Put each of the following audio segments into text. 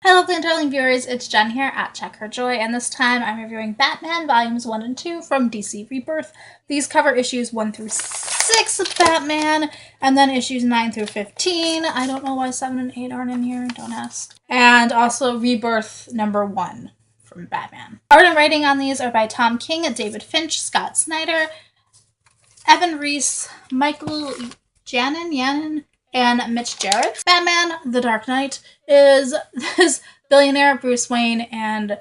Hello, darling viewers, it's Jen here at Check Her Joy, and this time I'm reviewing Batman Volumes 1 and 2 from DC Rebirth. These cover issues 1 through 6 of Batman, and then issues 9 through 15. I don't know why 7 and 8 aren't in here, don't ask. And also Rebirth number 1 from Batman. Art and writing on these are by Tom King, David Finch, Scott Snyder, Evan Reis, Mikel, Janin, and Mitch Gerads. Batman, The Dark Knight, is this billionaire Bruce Wayne, and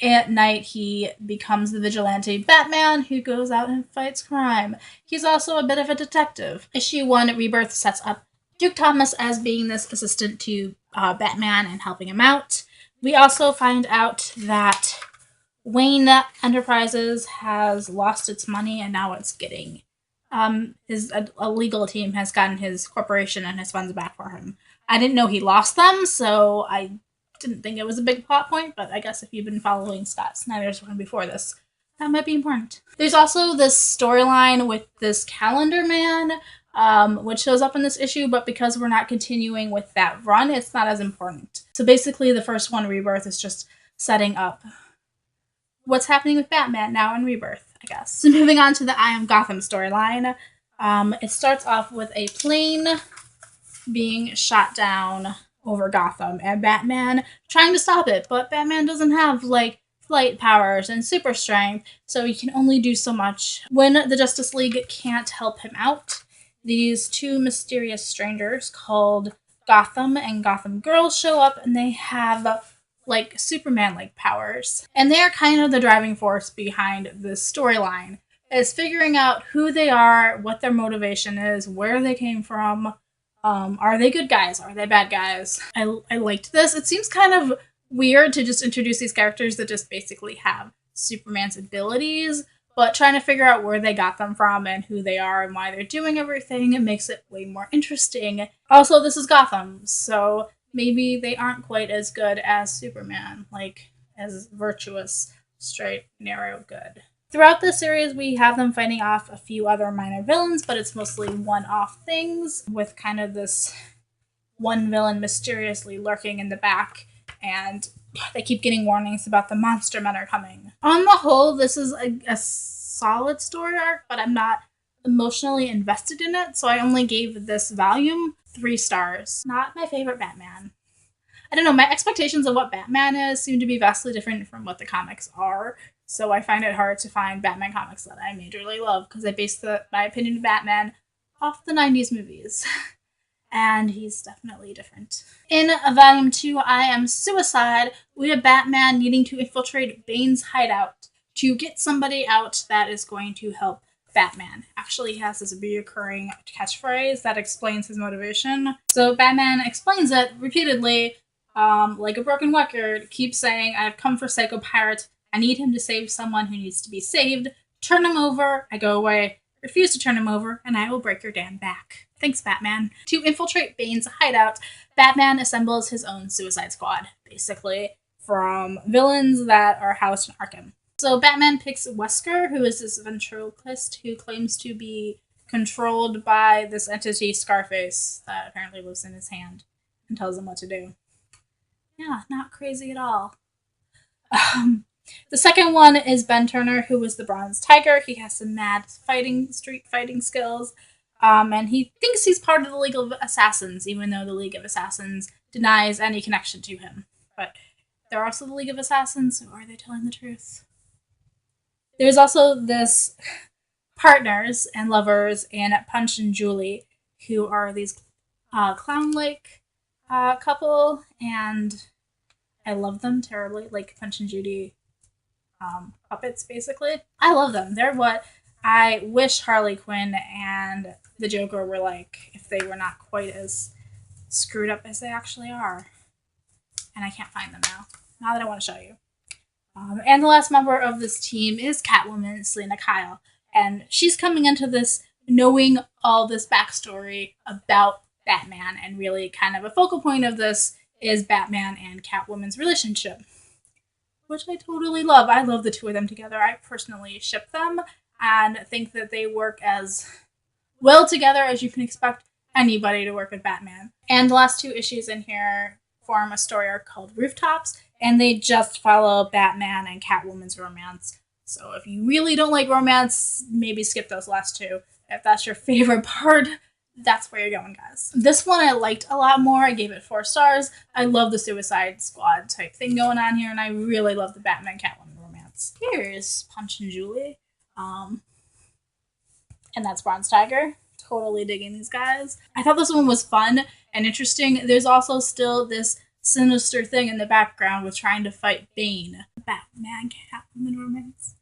at night he becomes the vigilante Batman who goes out and fights crime. He's also a bit of a detective. Issue 1, Rebirth, sets up Duke Thomas as being this assistant to Batman and helping him out. We also find out that Wayne Enterprises has lost its money and now it's getting a legal team has gotten his corporation and his funds back for him. I didn't know he lost them, so I didn't think it was a big plot point, but I guess if you've been following Scott Snyder's one before this, that might be important. There's also this storyline with this calendar man, which shows up in this issue, but because we're not continuing with that run, it's not as important. So basically the first one, Rebirth, is just setting up what's happening with Batman now in Rebirth, I guess. So moving on to the I Am Gotham storyline. It starts off with a plane being shot down over Gotham and Batman trying to stop it, but Batman doesn't have, flight powers and super strength, so he can only do so much. When the Justice League can't help him out, these two mysterious strangers called Gotham and Gotham Girls show up, and they have Superman-like powers. And they're kind of the driving force behind this storyline, is figuring out who they are, what their motivation is, where they came from. Are they good guys? Are they bad guys? I liked this. It seems kind of weird to just introduce these characters that just basically have Superman's abilities, but trying to figure out where they got them from and who they are and why they're doing everything, it makes it way more interesting. Also, this is Gotham, so maybe they aren't quite as good as Superman, as virtuous, straight, narrow good. Throughout the series, we have them fighting off a few other minor villains, but it's mostly one-off things, with kind of this one villain mysteriously lurking in the back, and they keep getting warnings about the monster men are coming. On the whole, this is a solid story arc, but I'm not emotionally invested in it, so I only gave this volume 3 stars. Not my favorite Batman. I don't know, my expectations of what Batman is seem to be vastly different from what the comics are, so I find it hard to find Batman comics that I majorly love, because I base my opinion of Batman off the 90s movies. And he's definitely different. In Volume 2, I Am Suicide, we have Batman needing to infiltrate Bane's hideout to get somebody out that is going to help Batman. Actually, he has this reoccurring catchphrase that explains his motivation. So Batman explains it repeatedly, like a broken record, keeps saying, "I've come for Psycho Pirate. I need him to save someone who needs to be saved. Turn him over, I go away. Refuse to turn him over, and I will break your damn back." Thanks, Batman. To infiltrate Bane's hideout, Batman assembles his own Suicide Squad, basically, from villains that are housed in Arkham. So Batman picks Wesker, who is this ventriloquist who claims to be controlled by this entity, Scarface, that apparently lives in his hand and tells him what to do. Yeah, not crazy at all. The second one is Ben Turner, who was the Bronze Tiger. He has some mad street fighting skills, and he thinks he's part of the League of Assassins, even though the League of Assassins denies any connection to him. But they're also the League of Assassins, so are they telling the truth? There's also this partners and lovers in Punch and Julie, who are these clown-like couple, and I love them terribly, like Punch and Judy puppets, basically. I love them. They're what I wish Harley Quinn and the Joker were like, if they were not quite as screwed up as they actually are. And I can't find them now that I want to show you. And the last member of this team is Catwoman, Selena Kyle. And she's coming into this knowing all this backstory about Batman, and really kind of a focal point of this is Batman and Catwoman's relationship, which I totally love. I love the two of them together. I personally ship them and think that they work as well together as you can expect anybody to work with Batman. And the last 2 issues in here form a story arc called Rooftops, and they just follow Batman and Catwoman's romance. So if you really don't like romance, maybe skip those last two. If that's your favorite part, that's where you're going, guys. This one I liked a lot more. I gave it 4 stars. I love the Suicide Squad type thing going on here, and I really love the Batman Catwoman romance. Here's Punch and Julie. And that's Bronze Tiger. Totally digging these guys. I thought this one was fun and interesting. There's also still this sinister thing in the background with trying to fight Bane. Batman Catwoman romance.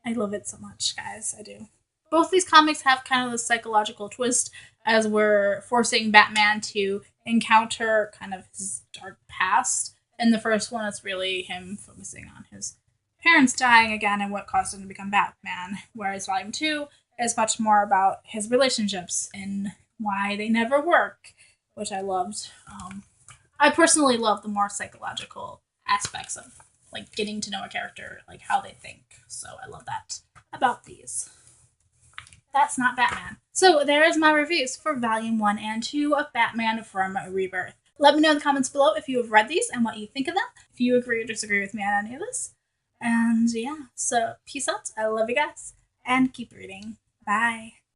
I love it so much, guys. I do. Both these comics have kind of the psychological twist as we're forcing Batman to encounter kind of his dark past. In the first one, it's really him focusing on his parents dying again and what caused him to become Batman. Whereas Volume 2 is much more about his relationships and why they never work, which I loved. I personally love the more psychological aspects of like getting to know a character, like how they think. So I love that about these. That's not Batman. So there is my reviews for Volume 1 and 2 of Batman from Rebirth. Let me know in the comments below if you have read these and what you think of them, if you agree or disagree with me on any of this. And yeah, so peace out. I love you guys. And keep reading. Bye.